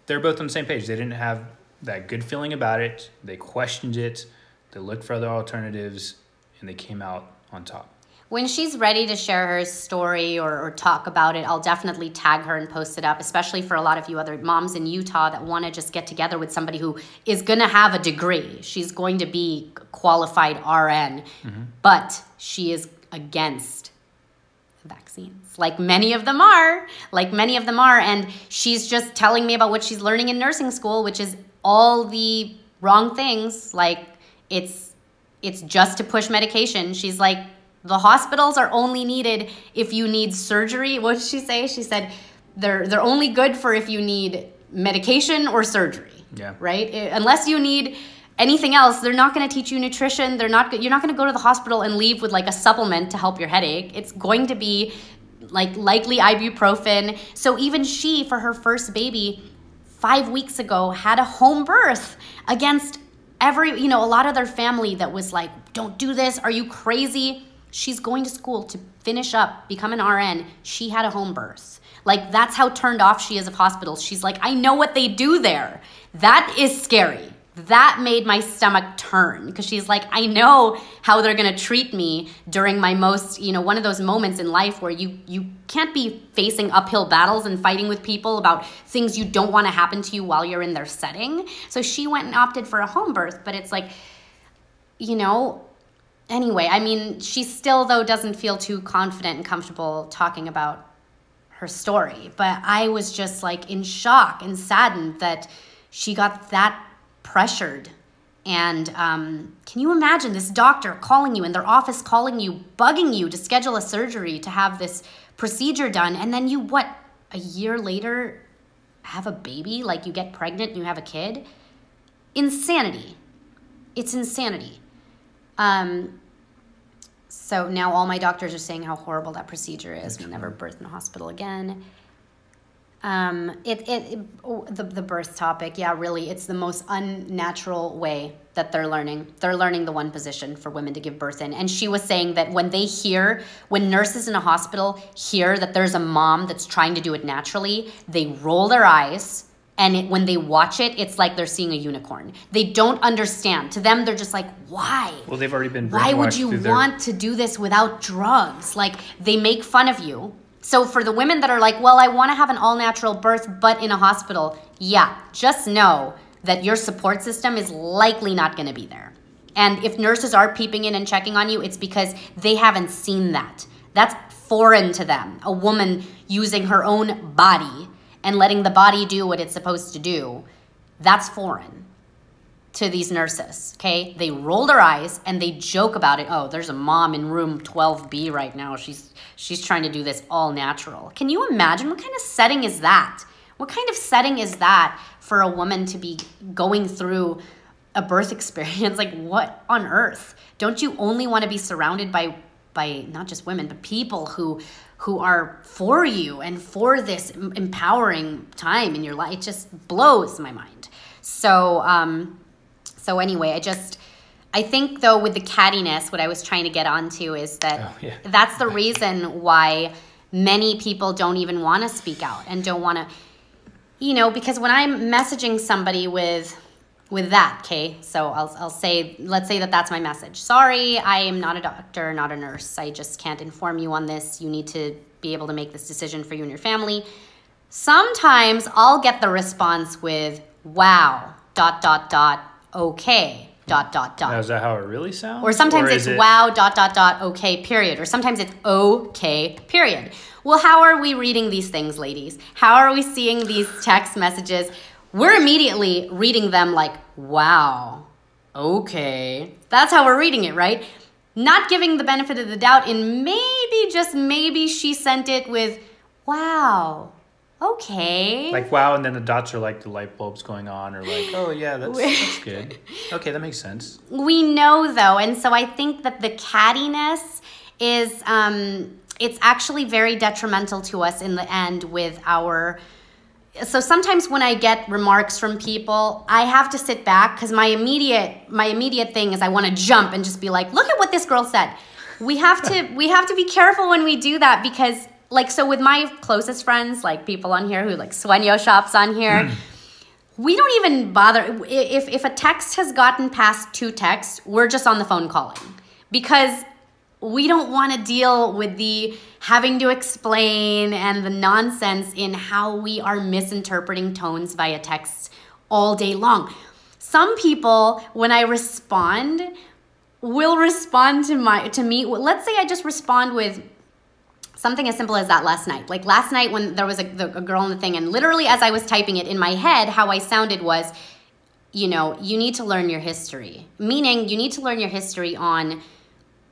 on the same page. They didn't have that good feeling about it. They questioned it. They looked for other alternatives, and they came out on top. When she's ready to share her story or talk about it, I'll definitely tag her and post it up, especially for a lot of you other moms in Utah that want to just get together with somebody who is going to have a degree. She's going to be qualified RN, but she is against vaccines. Like many of them are. And she's just telling me about what she's learning in nursing school, which is all the wrong things. Like it's just to push medication. She's like, the hospitals are only needed if you need surgery. What did she say? She said they're only good for if you need medication or surgery. Yeah. Right? Unless you need anything else, they're not going to teach you nutrition. You're not going to go to the hospital and leave with like a supplement to help your headache. It's going to be like likely ibuprofen. So even she, for her first baby, 5 weeks ago, had a home birth against a lot of their family that was like, don't do this. Are you crazy? She's going to school to finish up, become an RN. She had a home birth. Like, that's how turned off she is of hospitals. She's like, I know what they do there. That is scary. That made my stomach turn because she's like, I know how they're going to treat me during my most, one of those moments in life where you can't be facing uphill battles and fighting with people about things you don't want to happen to you while you're in their setting. So she went and opted for a home birth, but it's like, anyway, I mean, she still, though, doesn't feel too confident and comfortable talking about her story. But I was just like in shock and saddened that she got that pressured. And can you imagine this doctor calling you in their office, calling you, bugging you to schedule a surgery to have this procedure done, and then you, a year later have a baby? Like, you get pregnant and you have a kid? Insanity. It's insanity. So now all my doctors are saying how horrible that procedure is. We'll never birth in a hospital again. The birth topic, yeah, really, it's the most unnatural way that they're learning. They're learning the one position for women to give birth in. And she was saying that when nurses in a hospital hear that there's a mom that's trying to do it naturally, they roll their eyes. And when they watch it, it's like they're seeing a unicorn. They don't understand. To them, they're just like, why? Well, they've already been brainwashed. Why would you want to do this without drugs? Like, they make fun of you. So for the women that are like, well, I want to have an all-natural birth, but in a hospital, yeah, just know that your support system is likely not going to be there. And if nurses are peeping in and checking on you, it's because they haven't seen that. That's foreign to them. A woman using her own body and letting the body do what it's supposed to do, that's foreign to these nurses, okay? They roll their eyes and they joke about it. Oh, there's a mom in room 12B right now. She's trying to do this all natural. Can you imagine? What kind of setting is that? What kind of setting is that for a woman to be going through a birth experience? Like, what on earth? Don't you only want to be surrounded by not just women, but people who are for you and for this empowering time in your life? It just blows my mind. So anyway, I think, though, with the cattiness, what I was trying to get onto is that that's the reason why many people don't even want to speak out and don't want to, because when I'm messaging somebody with that, okay, so I'll say, let's say that that's my message. Sorry, I am not a doctor, not a nurse. I just can't inform you on this. You need to be able to make this decision for you and your family. Sometimes I'll get the response with, wow, ... okay, ... Now, is that how it really sounds? Or sometimes it's wow, ... okay, period. Or sometimes it's okay, period. Well, how are we reading these things, ladies? How are we seeing these text messages? We're immediately reading them like, wow, okay. That's how we're reading it, right? Not giving the benefit of the doubt, and maybe, just maybe, she sent it with, wow, okay. Like, wow, and then the dots are like the light bulbs going on, or like, oh, yeah, that's good. Okay, that makes sense. We know, though, and so I think that the cattiness is, it's actually very detrimental to us in the end with our... So sometimes when I get remarks from people, I have to sit back because my immediate thing is I want to jump and just be like, look at what this girl said. We have to be careful when we do that because, like, so with my closest friends, like people on here who like Sueño shops on here, we don't even bother. If a text has gotten past 2 texts, we're just on the phone calling because we don't want to deal with the having to explain and the nonsense in how we are misinterpreting tones via text all day long. Some people, when I respond, will respond to me. Let's say I just respond with something as simple as that last night. Like last night when there was a girl in the thing, and literally as I was typing it in my head, how I sounded was, you know, you need to learn your history. Meaning you need to learn your history on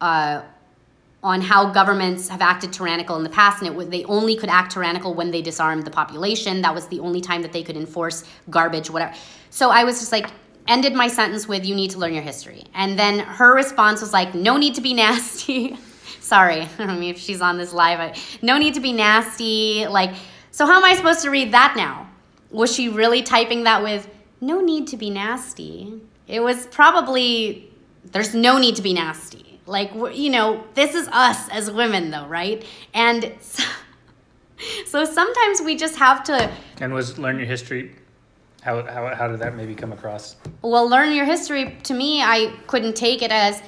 how governments have acted tyrannical in the past, and they only could act tyrannical when they disarmed the population. That was the only time that they could enforce garbage, whatever. So I was just like, ended my sentence with, you need to learn your history. And then her response was like, no need to be nasty. Sorry, I don't know if she's on this live. No need to be nasty. Like, so how am I supposed to read that now? Was she really typing that with, no need to be nasty? It was probably, there's no need to be nasty. Like, you know, this is us as women though, right? And so sometimes we just have to. And was learn your history, how did that maybe come across? Well, learn your history, to me, I couldn't take it as,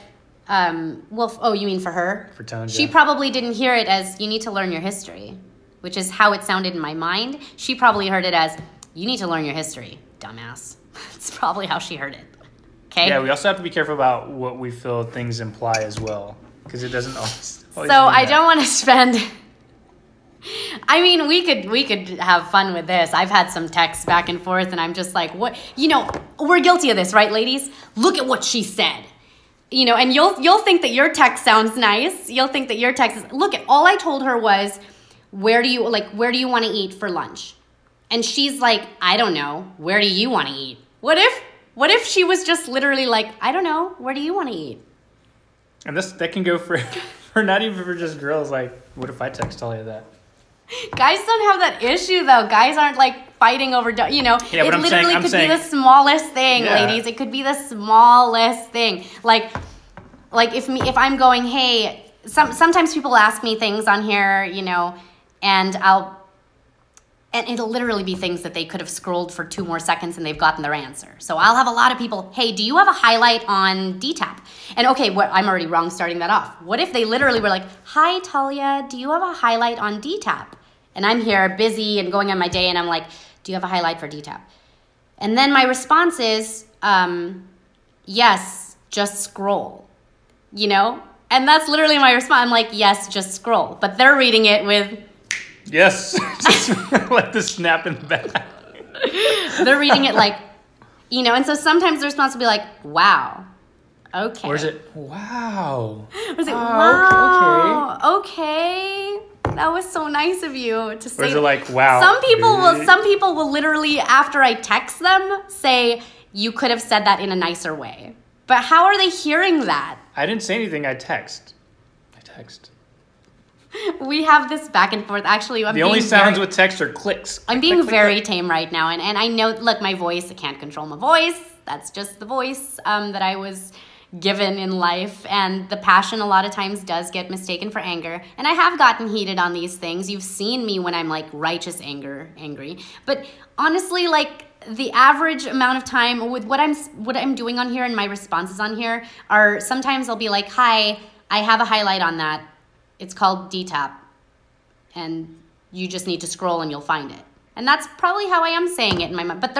you mean for her? For tone, She probably didn't hear it as, you need to learn your history, which is how it sounded in my mind. She probably heard it as, you need to learn your history, dumbass. That's probably how she heard it. Okay. Yeah, we also have to be careful about what we feel things imply as well, because it doesn't always so I don't want to spend. I mean, we could have fun with this. I've had some texts back and forth, and I'm just like, what? You know, we're guilty of this, right, ladies? Look at what she said. You know, and you'll think that your text sounds nice. You'll think that your text is. Look at all I told her was, where do you want to eat for lunch? And she's like, I don't know. Where do you want to eat? What if she was just literally like, I don't know, where do you want to eat? And that can go for not even for just girls. Like, what if I text all of that? Guys don't have that issue though. Guys aren't like fighting over, you know. Yeah, it literally could be the smallest thing, ladies. It could be the smallest thing. Like if I'm going, hey, sometimes people ask me things on here, you know, and it'll literally be things that they could have scrolled for 2 more seconds and they've gotten their answer. So I'll have a lot of people, hey, do you have a highlight on DTAP? And okay, I'm already wrong starting that off. What if they literally were like, hi, Talia, do you have a highlight on DTAP? And I'm here busy and going on my day and I'm like, do you have a highlight for DTAP? And then my response is, yes, just scroll, you know? And that's literally my response. I'm like, yes, just scroll. But they're reading it with, yes, just like the snap in the back. They're reading it like, you know, and so sometimes the response will be like, wow, okay. Or is it, wow? Or is it, wow, okay. That was so nice of you to say. Or is it like, wow? Some people will literally, after I text them, say, you could have said that in a nicer way. But how are they hearing that? I didn't say anything, I text. We have this back and forth. Actually, the only sounds with text are clicks. I'm being very tame right now. And I know, look, my voice, I can't control my voice. That's just the voice that I was given in life. And the passion a lot of times does get mistaken for anger. And I have gotten heated on these things. You've seen me when I'm like righteous angry. But honestly, like the average amount of time with what I'm doing on here and my responses on here are sometimes I'll be like, hi, I have a highlight on that. It's called DTAP, and you just need to scroll and you'll find it. And that's probably how I am saying it in my mind. But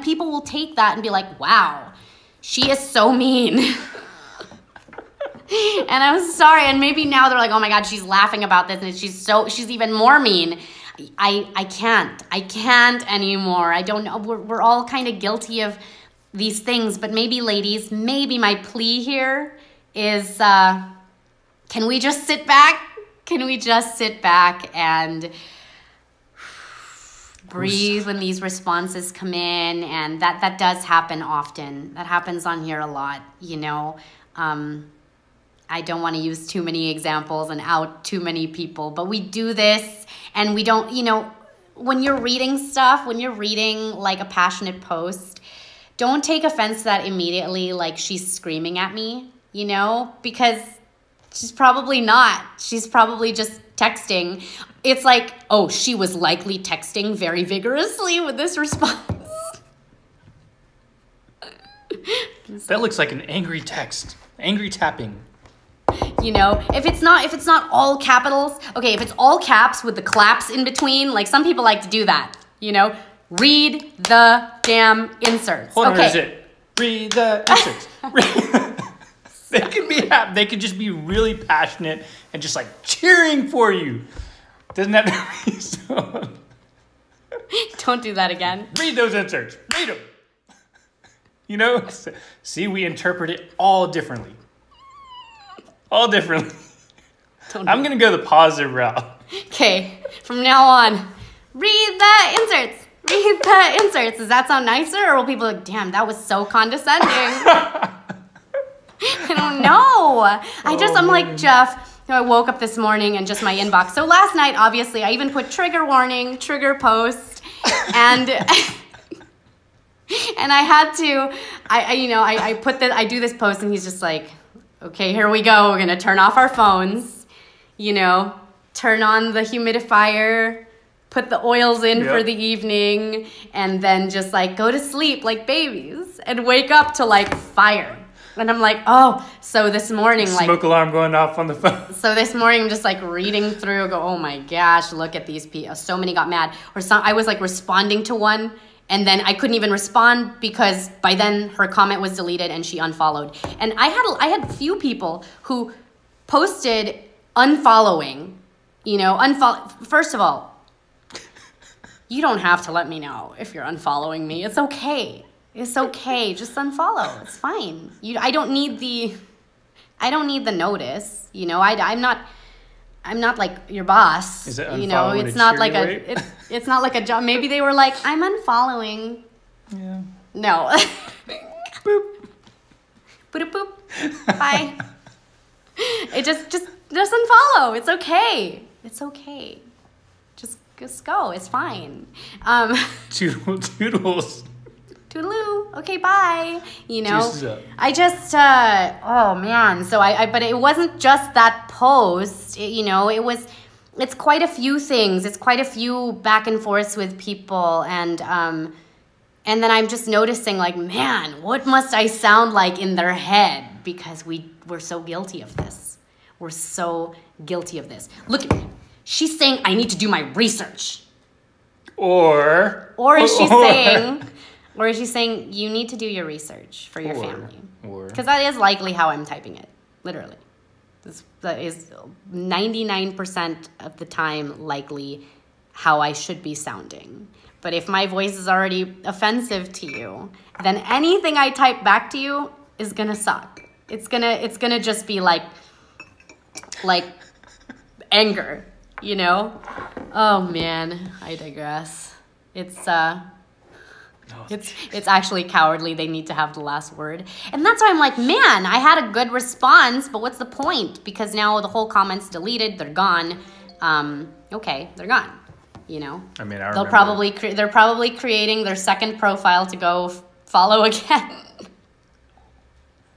people will take that and be like, wow, she is so mean. And I'm sorry. And maybe now they're like, oh my God, she's laughing about this and she's even more mean. I can't anymore. I don't know. We're all kind of guilty of these things, but maybe ladies, maybe my plea here is, can we just sit back? Can we just sit back and breathe when these responses come in? And that does happen often. That happens on here a lot, you know. I don't want to use too many examples and out too many people, but we do this and we don't, you know, when you're reading stuff, when you're reading like a passionate post, don't take offense to that immediately, like she's screaming at me, you know, because she's probably not. She's probably just texting. It's like, oh, she was likely texting very vigorously with this response. That looks like an angry text. Angry tapping. You know, if it's not all capitals, okay, if it's all caps with the claps in between, like some people like to do that, you know, read the damn inserts. Hold on, okay. is it? Read the inserts. They could just be really passionate and just like cheering for you. Doesn't have to be so. Don't do that again. Read those inserts. Read them. You know, see, we interpret it all differently. All differently. I'm going to go the positive route. Okay, from now on, read the inserts. Read the inserts. Does that sound nicer? Or will people be like, damn, that was so condescending? I don't know. I'm like, Jeff, I woke up this morning and just my inbox. So last night, obviously, I even put trigger warning, trigger post, and... And I had to, I do this post and he's just like, okay, here we go. We're going to turn off our phones, you know, turn on the humidifier, put the oils in for the evening, and then just like go to sleep like babies and wake up to like fire. And I'm like, oh, so this morning, smoke alarm going off on the phone. So this morning I'm just like reading through, go, oh my gosh, look at these people. So many got mad. Or I was like responding to one. And then I couldn't even respond because by then her comment was deleted and she unfollowed. And I had a few people who posted unfollowing, you know, First of all, you don't have to let me know if you're unfollowing me. It's okay. It's okay. Just unfollow. It's fine. I don't need the notice. You know, I'm not like your boss. Is it you know, it's not like it's not like a job. Maybe they were like, I'm unfollowing. Yeah. No. Boop. Boop boop. Bye. It just unfollow. It's okay. It's okay. Just go. It's fine. Toodles. Toodaloo. Okay, bye. You know, Juices up. I just, oh man. So but it wasn't just that post. It's quite a few things. It's quite a few back and forths with people. And then I'm just noticing like, man, what must I sound like in their head? Because we're so guilty of this. We're so guilty of this. Look at me. She's saying I need to do my research. Or is she saying you need to do your research for your family? Because that is likely how I'm typing it, literally. That is 99% of the time likely how I should be sounding. But if my voice is already offensive to you, then anything I type back to you is gonna suck. It's gonna just be like anger, you know? Oh man, I digress. It's actually cowardly. They need to have the last word. And that's why I'm like, man, I had a good response, but what's the point? Because now the whole comment's deleted. They're gone. Okay, they're gone. You know? I mean, they're probably creating their second profile to go follow again.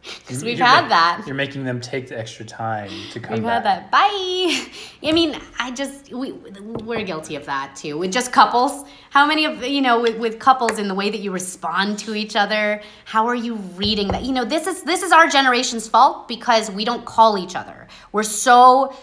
Because we've had that. You're making them take the extra time to come back. We've had that. Bye. I mean, we're guilty of that too. With just couples. How many of, with couples in the way that you respond to each other, how are you reading that? This is our generation's fault because we don't call each other. We're so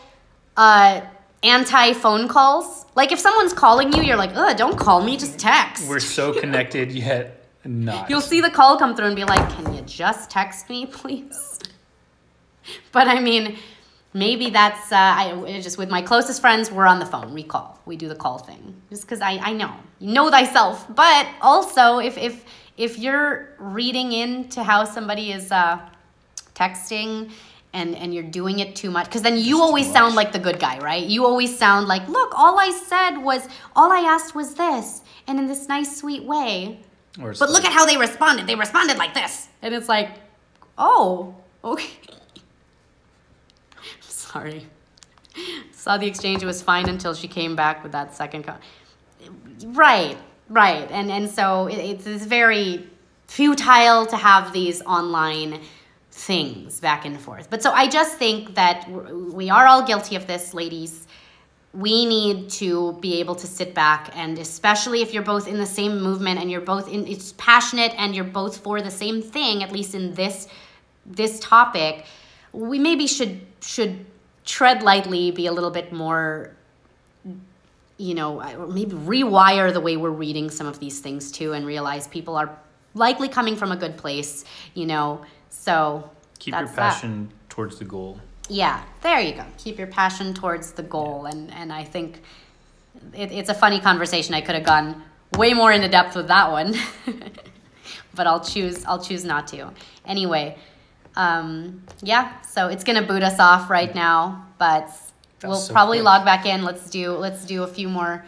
anti-phone calls. Like if someone's calling you, you're like, ugh, don't call me, just text. We're so connected yet not. You'll see the call come through and be like, can you just text me, please? But I mean, maybe that's, just with my closest friends, we're on the phone. We call. We do the call thing. Just because I know. You know thyself. But also, if you're reading into how somebody is texting and you're doing it too much, because then you always sound like the good guy, right? You always sound like, look, all I asked was this, and in this nice, sweet way. But look at how they responded. They responded like this. And it's like, oh, okay. Sorry. Saw the exchange. It was fine until she came back with that second comment. Right. And so it's very futile to have these online things back and forth. But so I just think that we are all guilty of this, ladies. We need to be able to sit back, and especially if you're both in the same movement and you're both it's passionate and you're both for the same thing, at least in this topic, we maybe should tread lightly, be a little bit more, you know, or maybe rewire the way we're reading some of these things too, and realize people are likely coming from a good place, you know. So keep your passion towards the goal. Yeah, there you go. Keep your passion towards the goal. And I think it's a funny conversation. I could have gone way more into depth with that one, but I'll choose not to. Anyway, yeah, so it's going to boot us off right now, but we'll probably log back in. Let's do a few more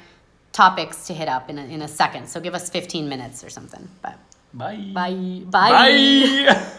topics to hit up in a second. So give us 15 minutes or something. But bye. Bye.